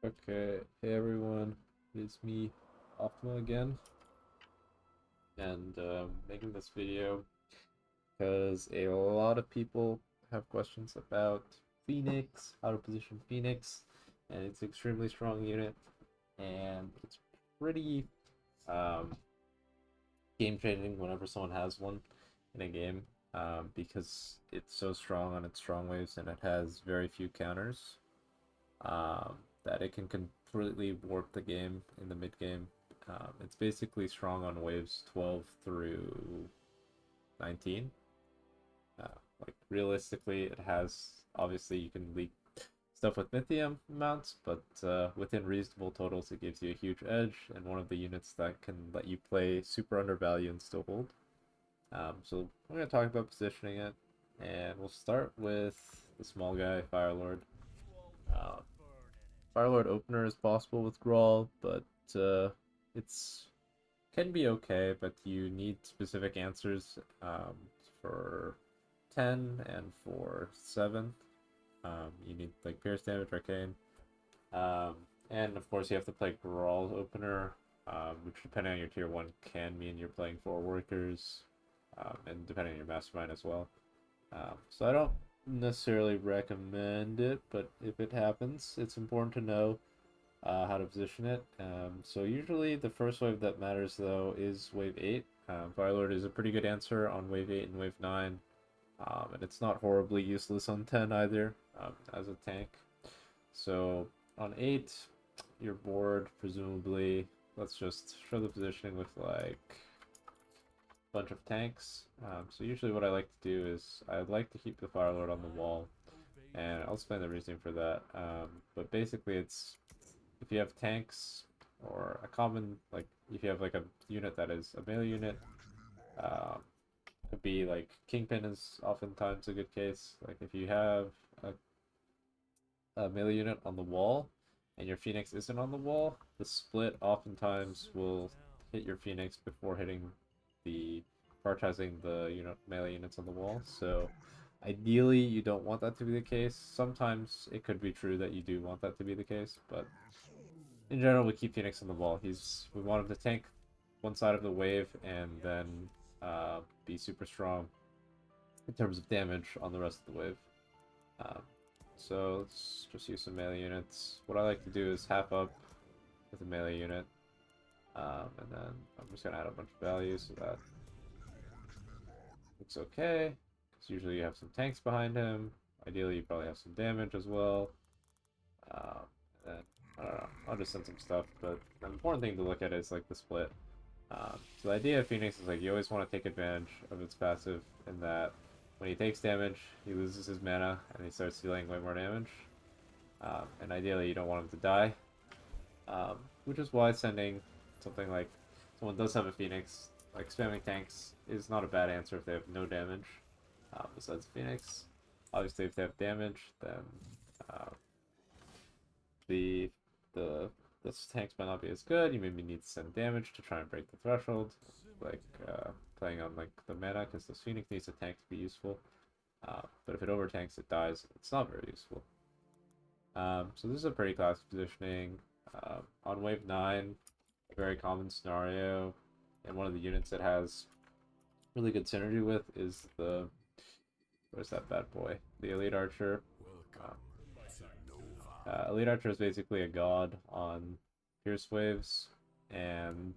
Okay, hey everyone, it's me, Optima again, and making this video because a lot of people have questions about Phoenix, how to position Phoenix, and it's an extremely strong unit, and it's pretty um, game changing whenever someone has one in a game, because it's so strong on its strong waves and it has very few counters. That it can completely warp the game in the mid game. It's basically strong on waves 12 through 19. Uh, like realistically, it has obviously you can leak stuff with Mythium amounts, but within reasonable totals, it gives you a huge edge and one of the units that can let you play super undervalue and still hold. So I'm going to talk about positioning it, and we'll start with the small guy, Firelord. Uh, Firelord opener is possible with Grawl, but it's can be okay, but you need specific answers for 10 and for 7. You need like Pierce damage, Arcane. Um, and of course you have to play Grawl opener, which depending on your tier 1 can mean you're playing 4 workers, and depending on your mastermind as well. So I don't necessarily recommend it, but if it happens, it's important to know how to position it. So usually the first wave that matters though is wave 8. Firelord is a pretty good answer on wave 8 and wave 9, and it's not horribly useless on 10 either, as a tank. So on 8, you're bored, presumably. Let's just show the positioning with like a bunch of tanks. So usually what I like to do is I'd like to keep the Firelord on the wall, and I'll explain the reasoning for that. But basically it's if you have tanks or a common, like if you have like a unit that is a melee unit, um, could be like Kingpin is oftentimes a good case. Like if you have a melee unit on the wall and your Phoenix isn't on the wall, the split oftentimes will hit your Phoenix before hitting the prioritizing the melee units on the wall. So ideally you don't want that to be the case. Sometimes it could be true that you do want that to be the case, but in general, we keep Phoenix on the wall. We want him to tank one side of the wave and then be super strong in terms of damage on the rest of the wave. Um, so let's just use some melee units. What I like to do is half up with a melee unit, and then I'm just gonna add a bunch of values so that looks okay. Because usually you have some tanks behind him. Ideally, you probably have some damage as well. Um, and then I don't know. I'll just send some stuff, but the important thing to look at is like the split. So the idea of Phoenix is like you always want to take advantage of its passive in that when he takes damage, he loses his mana and he starts dealing way more damage. And ideally, you don't want him to die, which is why sending something like someone does have a Phoenix, like spamming tanks is not a bad answer if they have no damage. Besides Phoenix, obviously if they have damage, then uh, the the this tanks might not be as good. You maybe need to send damage to try and break the threshold, like playing on like the mana, because the Phoenix needs a tank to be useful. But if it overtanks, it dies. It's not very useful. So this is a pretty classic positioning. On wave 9, a very common scenario, and one of the units it has really good synergy with is the where's that bad boy? The Elite Archer. Uh, Elite Archer is basically a god on Pierce Waves, and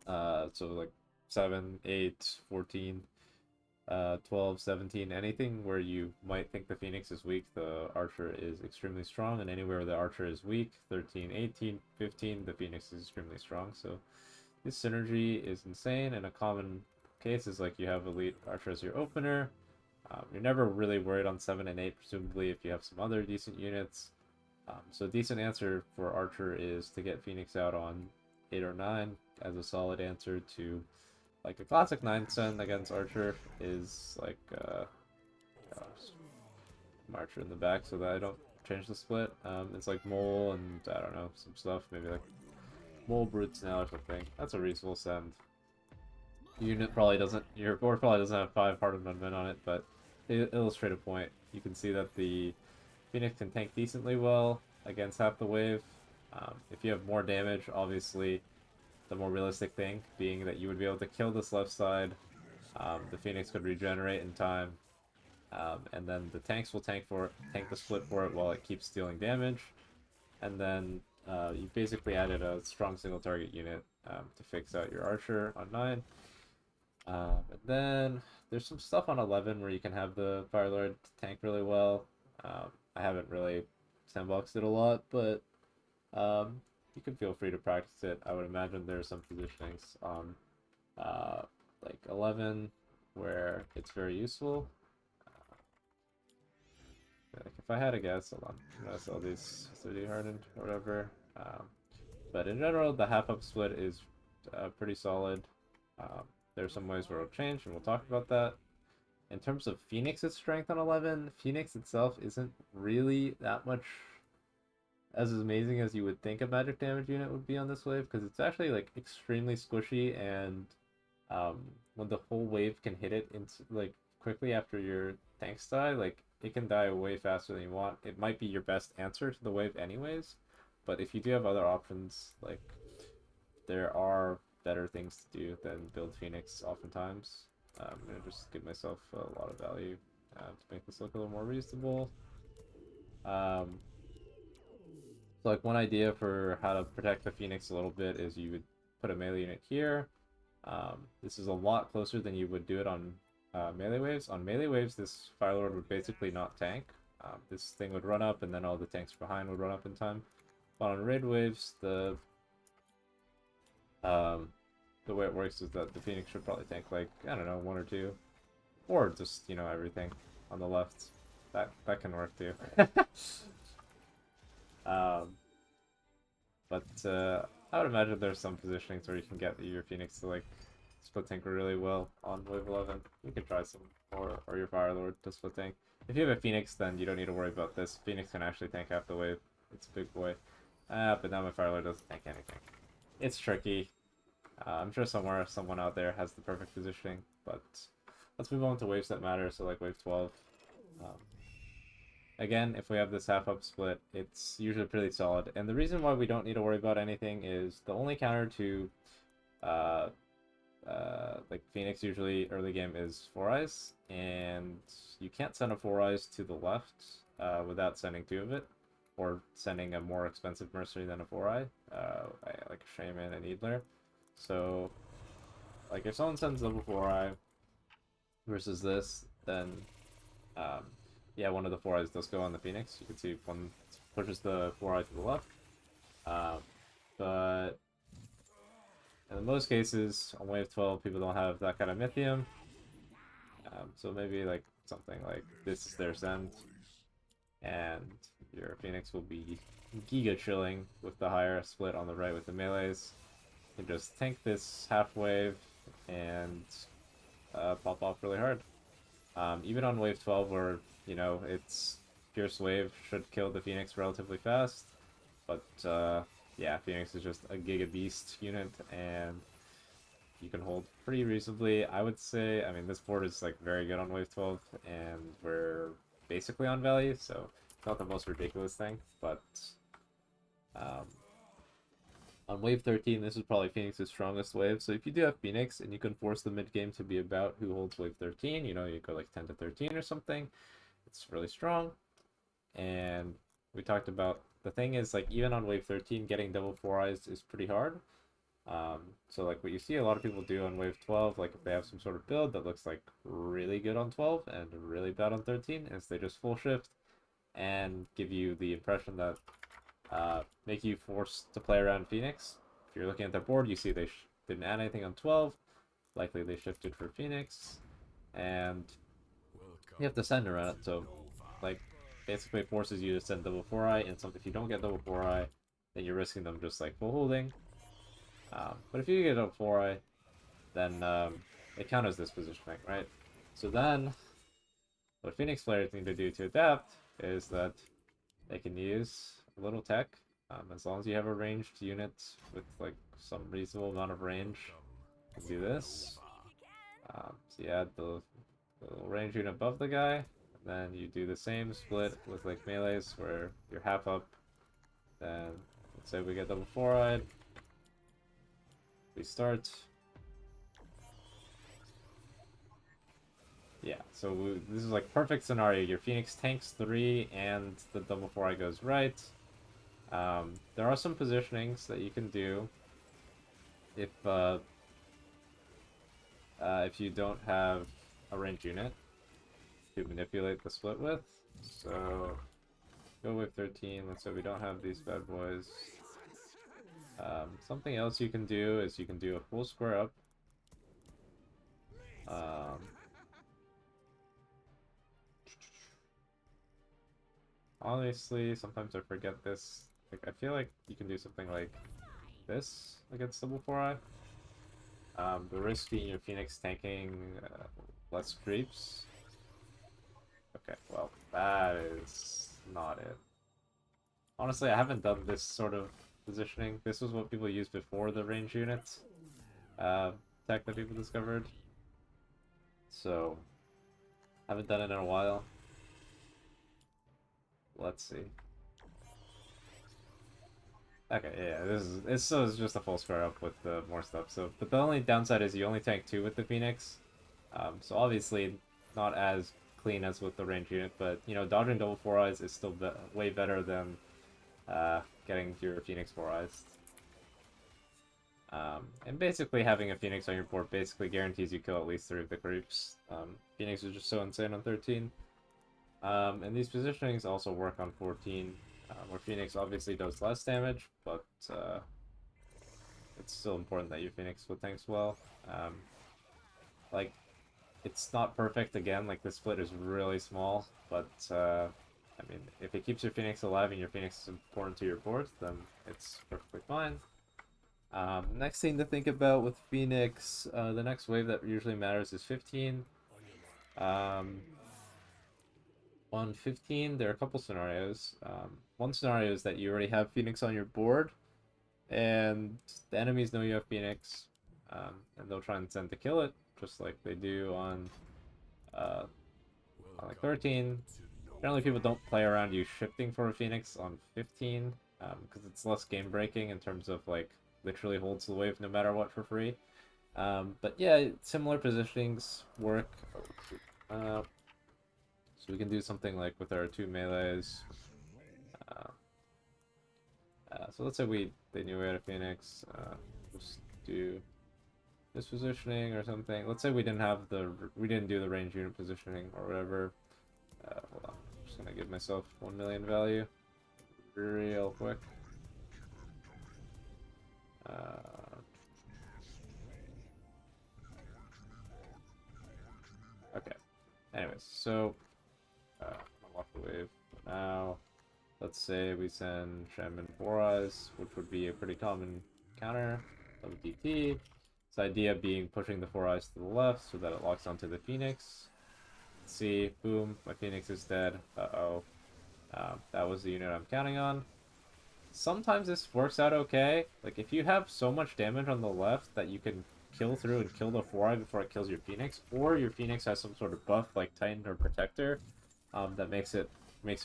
so like 7, 8, 14, 12, 17, anything where you might think the Phoenix is weak, the Archer is extremely strong, and anywhere the Archer is weak, 13, 18, 15, the Phoenix is extremely strong. So this synergy is insane, and a common case is like you have Elite Archer as your opener. You're never really worried on 7 and 8, presumably if you have some other decent units. So a decent answer for Archer is to get Phoenix out on 8 or 9 as a solid answer to like a classic 9 sen against Archer is like Archer in the back so that I don't change the split. It's like Mole and I don't know, some stuff, maybe like Mole Brutes now or something. That's a reasonable send. Your board probably doesn't have 5 Heart of None on it, but to illustrate a point, you can see that the Phoenix can tank decently well, against half the wave. If you have more damage, obviously, the more realistic thing being that you would be able to kill this left side. The Phoenix could regenerate in time, and then the tanks will tank the split for it while it keeps dealing damage. And then you basically added a strong single target unit to fix out your archer on 9. And then there's some stuff on 11 where you can have the Firelord tank really well. I haven't really sandboxed it a lot, but you can feel free to practice it. I would imagine there are some positionings on like 11 where it's very useful. Like if I had a guess, hold on, I'm gonna sell these 30 hardened or whatever. But in general, the half up split is pretty solid. There's some ways where it'll change, and we'll talk about that. In terms of Phoenix's strength on 11, Phoenix itself isn't really that much as amazing as you would think a magic damage unit would be on this wave, because it's actually like extremely squishy, and when the whole wave can hit it into like quickly after your tanks die, like it can die way faster than you want. It might be your best answer to the wave anyways, but if you do have other options, like there are better things to do than build Phoenix oftentimes. I'm gonna just give myself a lot of value to make this look a little more reasonable. So like one idea for how to protect the Phoenix a little bit is you would put a melee unit here. This is a lot closer than you would do it on melee waves. On melee waves, this Firelord would basically not tank. This thing would run up, and then all the tanks behind would run up in time. But on raid waves, the way it works is that the Phoenix should probably tank like, I don't know, 1 or 2, or just, you know, everything on the left. That can work too. But I would imagine there's some positionings where you can get your Phoenix to like split tank really well on wave 11. You could try some, or your Firelord to split tank. If you have a Phoenix, then you don't need to worry about this. Phoenix can actually tank half the wave. It's a big boy. But now my Firelord doesn't tank anything. It's tricky. I'm sure someone out there has the perfect positioning, but let's move on to waves that matter, so like wave 12. Again, if we have this half up split, it's usually pretty solid, and the reason why we don't need to worry about anything is the only counter to like Phoenix usually early game is 4 eyes, and you can't send a 4 eyes to the left without sending 2 of it, or sending a more expensive mercenary than a 4 eye, like a Shaman and Needler. So, like, if someone sends double 4 eye versus this, then, yeah, one of the 4 eyes does go on the Phoenix. You can see one pushes the 4 eye to the left. But in most cases, on wave 12, people don't have that kind of Mythium. So maybe, like, something like this is their send, and your Phoenix will be giga chilling with the higher split on the right with the melees. You can just tank this half wave and pop off really hard. Even on wave 12 where, you know, it's Pierce Wave should kill the Phoenix relatively fast, but yeah, Phoenix is just a giga beast unit, and you can hold pretty reasonably. I would say, I mean, this board is like very good on wave 12, and we're basically on value, so it's not the most ridiculous thing, but on wave 13, this is probably Phoenix's strongest wave, so if you do have Phoenix and you can force the mid game to be about who holds wave 13, you know, you go like 10 to 13 or something, it's really strong. And we talked about, the thing is, like, even on wave 13, getting double 4 eyes is pretty hard. So like what you see a lot of people do on wave 12, like if they have some sort of build that looks like really good on 12 and really bad on 13, is they just full shift and give you the impression that make you forced to play around Phoenix. If you're looking at their board, you see they didn't add anything on 12. Likely they shifted for Phoenix, and you have to send around it. So, like, basically forces you to send double 4 eye, and if you don't get double 4 eye, then you're risking them just like full holding. But if you get double 4 eye, then it counters this positioning, right? So then, what Phoenix players need to do to adapt is that they can use a little tech, as long as you have a ranged unit with like some reasonable amount of range. You can do this. So you add the little range unit above the guy, and then you do the same split with like melees where you're half up Then, let's say we get double four-eyed. We start. Yeah, so this is like perfect scenario. Your Phoenix tanks 3 and the double four-eye goes right. There are some positionings that you can do if you don't have a ranged unit to manipulate the split with. So go with 13. Let's say we don't have these bad boys. Something else you can do is you can do a full square up. Honestly, sometimes I forget this. Like, I feel like you can do something like this against double four-eye. The risk being your Phoenix tanking less creeps. Okay, well, that is not it. Honestly, I haven't done this sort of positioning. This was what people used before the range units tech that people discovered. So, haven't done it in a while. Let's see. Okay, yeah, this is just a full square up with more stuff. So, but the only downside is you only tank 2 with the Phoenix. So obviously not as clean as with the range unit, but you know, dodging double four eyes is still way better than getting your Phoenix four eyes. And basically having a Phoenix on your board basically guarantees you kill at least 3 of the creeps. Phoenix is just so insane on 13. And these positionings also work on 14, where Phoenix obviously does less damage, but it's still important that your Phoenix split tanks well. Like, it's not perfect again, like the split is really small, but I mean, if it keeps your Phoenix alive and your Phoenix is important to your board, then it's perfectly fine. Next thing to think about with Phoenix, the next wave that usually matters is 15. On 15, there are a couple scenarios. One scenario is that you already have Phoenix on your board, and the enemies know you have Phoenix, and they'll try and send to kill it, just like they do on like 13. Generally, people don't play around you shifting for a Phoenix on 15, because it's less game breaking in terms of like literally holds the wave no matter what for free. But yeah, similar positionings work. So we can do something like with our 2 melees. So let's say they knew we had a Phoenix. Just do this positioning or something. Let's say we didn't do the range unit positioning or whatever. Hold on, I'm just gonna give myself 1 million value real quick. Okay. Anyways, so I'm gonna walk the wave now. Let's say we send Shaman 4 Eyes, which would be a pretty common counter of DT. This idea being pushing the 4 Eyes to the left so that it locks onto the Phoenix. See, boom, my Phoenix is dead. Uh-oh. That was the unit I'm counting on. Sometimes this works out okay. Like, if you have so much damage on the left that you can kill through and kill the 4 Eye before it kills your Phoenix, or your Phoenix has some sort of buff like Titan or Protector that makes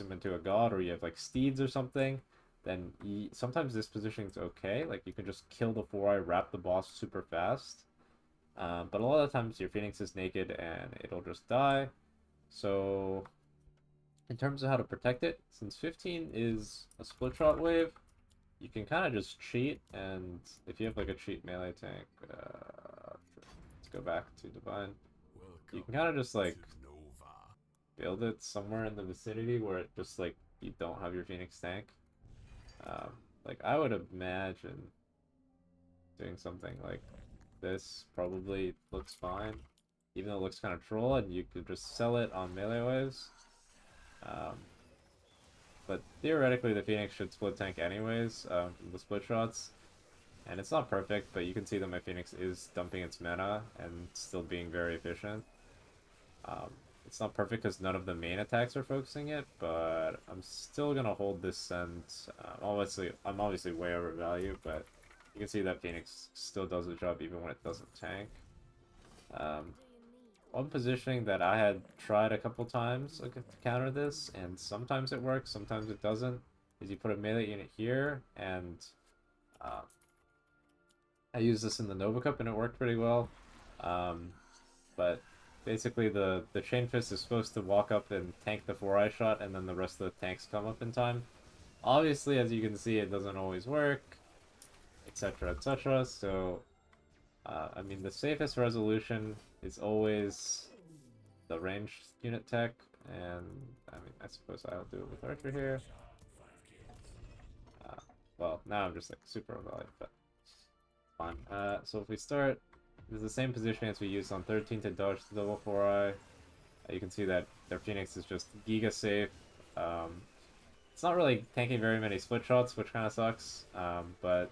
him into a god, or you have like steeds or something, then sometimes this position is okay. Like, you can just kill the 4 Eye, wrap the boss super fast. But a lot of times your Phoenix is naked and it'll just die. So in terms of how to protect it, since 15 is a split shot wave, you can kind of just cheat, and if you have like a cheat melee tank, let's go back to Divine. You can kind of just like build it somewhere in the vicinity where it just like you don't have your Phoenix tank. Like, I would imagine doing something like this probably looks fine, even though it looks kind of troll, and you could just sell it on melee waves. But theoretically, the Phoenix should split tank anyways from the split shots. And it's not perfect, but you can see that my Phoenix is dumping its mana and still being very efficient. It's not perfect because none of the main attacks are focusing it, but I'm still gonna hold this send. I'm obviously way overvalued, but you can see that Phoenix still does the job even when it doesn't tank. One positioning that I had tried a couple times to counter this, and sometimes it works, sometimes it doesn't, is you put a melee unit here, and I used this in the Nova Cup and it worked pretty well. But basically the Chain Fist is supposed to walk up and tank the 4-eye shot, and then the rest of the tanks come up in time. Obviously, as you can see, it doesn't always work, etc., etc. So, I mean, the safest resolution is always the ranged unit tech, and I mean, I suppose I'll do it with Archer here. Well, now I'm just like super overvalued, but fine. So if we start, this is the same position as we used on 13 to dodge the double 4-eye. You can see that their Phoenix is just giga safe. It's not really tanking very many split shots, which kind of sucks. But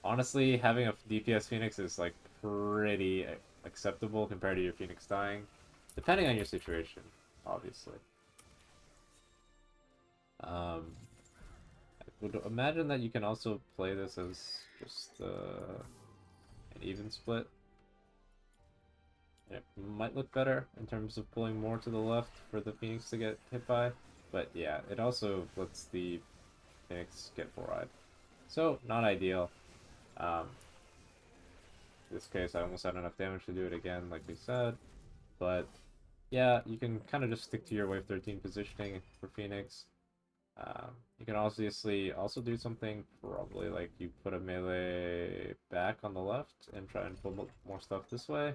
honestly, having a DPS Phoenix is like pretty acceptable compared to your Phoenix dying, depending on your situation, obviously. I would imagine that you can also play this as just an even split. It might look better in terms of pulling more to the left for the Phoenix to get hit by, but yeah, it also lets the Phoenix get 4-eyed. So, not ideal. In this case, I almost had enough damage to do it again, like we said, but yeah, you can kind of just stick to your wave 13 positioning for Phoenix. You can obviously also do something, probably like you put a melee back on the left and try and pull more stuff this way.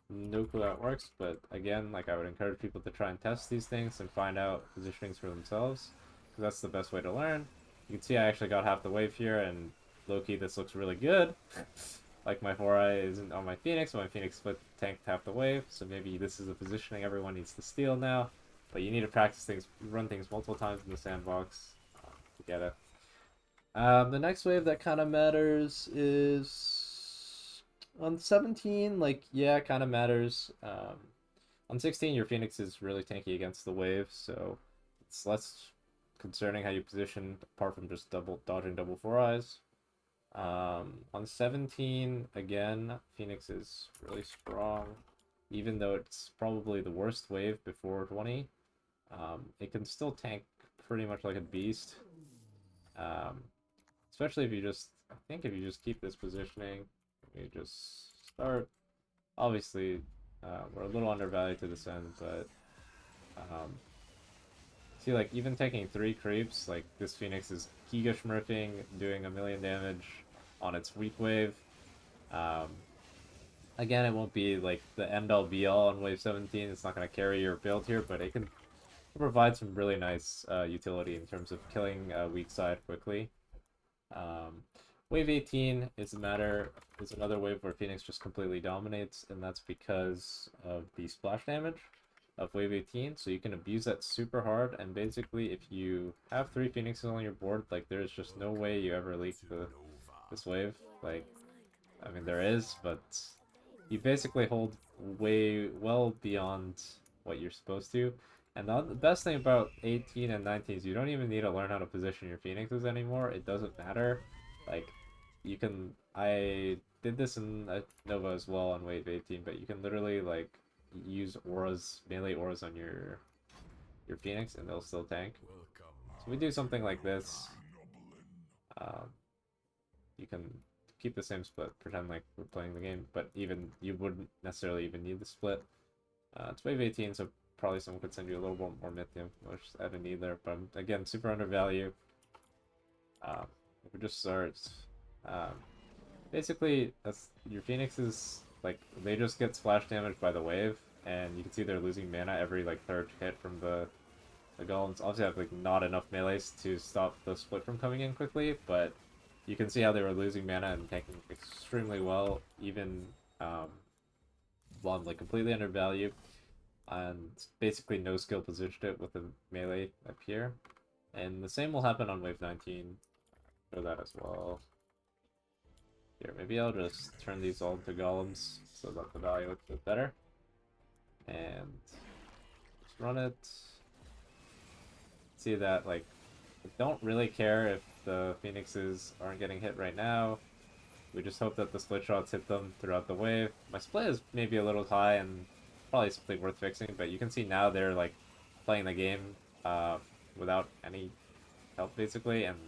No clue how it works, but again, like I would encourage people to try and test these things and find out positionings for themselves, because that's the best way to learn. You can see I actually got half the wave here, and low-key this looks really good. Like my 4-eye isn't on my Phoenix, but my Phoenix split tanked half the wave, so maybe this is the positioning everyone needs to steal now. But you need to practice things, run things multiple times in the sandbox to get it. The next wave that kind of matters is on 17, like, yeah, it kind of matters. On 16, your Phoenix is really tanky against the wave, so it's less concerning how you position, apart from just dodging double 4-eyes. On 17, again, Phoenix is really strong, even though it's probably the worst wave before 20. It can still tank pretty much like a beast. Especially if you just, I think if you just keep this positioning, you just start, obviously, we're a little undervalued to this end, but, see, like, even taking 3 creeps, like, this Phoenix is Giga Smurfing, doing 1,000,000 damage on its weak wave. Again, it won't be, like, the end-all be-all on wave 17, it's not going to carry your build here, but it can provide some really nice utility in terms of killing weak side quickly. Wave 18 is another wave where Phoenix just completely dominates, and that's because of the splash damage of wave 18. So you can abuse that super hard, and basically if you have 3 Phoenixes on your board, like there's just no way you ever leak this wave. Like, I mean there is, but you basically hold way well beyond what you're supposed to. And the best thing about 18 and 19 is you don't even need to learn how to position your Phoenixes anymore. It doesn't matter. Like, you can... I did this in Nova as well on wave 18, but you can literally, like, use auras, melee auras on your Phoenix, and they'll still tank. So we do something like this. You can keep the same split, pretend like we're playing the game, but even you wouldn't necessarily even need the split. It's wave 18, so probably someone could send you a little bit more Mythium, which I don't need there, but again, super undervalued. If we just start, basically, that's your Phoenixes, like, they just get splash damage by the wave, and you can see they're losing mana every, like, third hit from the golems. Obviously, I have, like, not enough melees to stop the split from coming in quickly, but you can see how they were losing mana and tanking extremely well, even while I'm, like, completely undervalued. And basically no skill positioned it with the melee up here. And the same will happen on wave 19. Show that as well. Here, maybe I'll just turn these all into golems so that the value looks a bit better. And just run it. See that, like, I don't really care if the Phoenixes aren't getting hit right now. We just hope that the split shots hit them throughout the wave. My split is maybe a little high and probably something worth fixing, but you can see now they're like playing the game without any health basically, and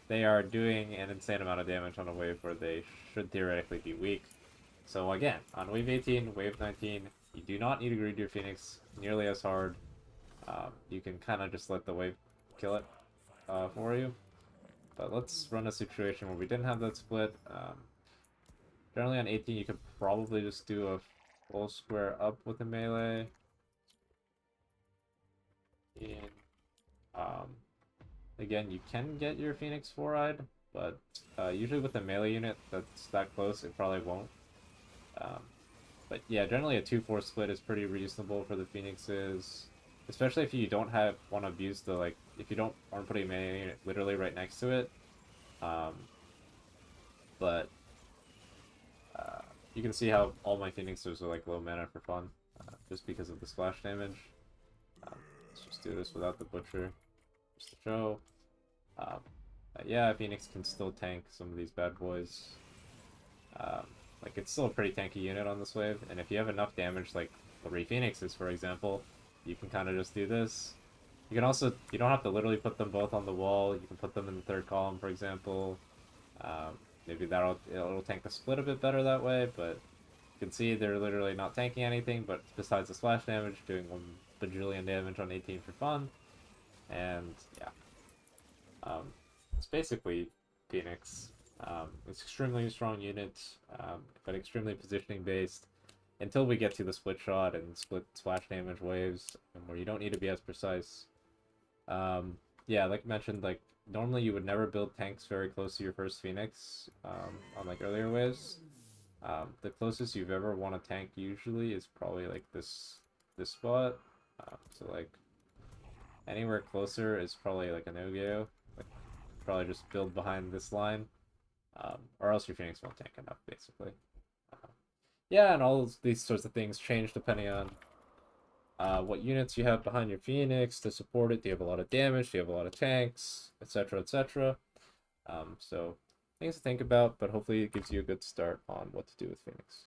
they are doing an insane amount of damage on a wave where they should theoretically be weak. So again, on wave 18, wave 19, you do not need to greed your Phoenix nearly as hard. You can kind of just let the wave kill it for you. But let's run a situation where we didn't have that split. Generally on 18, you could probably just do a full square up with the melee. And, again, you can get your Phoenix 4-eyed, but usually with a melee unit that's that close, it probably won't. But yeah, generally a 2-4 split is pretty reasonable for the Phoenixes, especially if you don't want to abuse the, like, if you aren't putting a melee unit literally right next to it. But you can see how all my Phoenixes are like low mana for fun, just because of the splash damage. Let's just do this without the Butcher, just to show. Yeah, Phoenix can still tank some of these bad boys. Like, it's still a pretty tanky unit on this wave, and if you have enough damage, like 3 Phoenixes, for example, you can kind of just do this. You can also, you don't have to literally put them both on the wall, you can put them in the third column, for example. Maybe it'll tank the split a bit better that way, but you can see they're literally not tanking anything, but besides the splash damage, doing 1 bajillion damage on 18 for fun. And yeah, it's basically Phoenix. It's extremely strong unit, but extremely positioning based until we get to the split shot and split splash damage waves, where you don't need to be as precise. Yeah, like I mentioned, like normally you would never build tanks very close to your first Phoenix on like earlier waves. The closest you've ever want a tank usually is probably like this spot. So like anywhere closer is probably like a no-go. Like probably just build behind this line, or else your Phoenix won't tank enough, basically. Yeah, and all these sorts of things change depending on what units you have behind your Phoenix to support it. Do you have a lot of damage? Do you have a lot of tanks? Etc. etc. So things to think about, but hopefully it gives you a good start on what to do with Phoenix.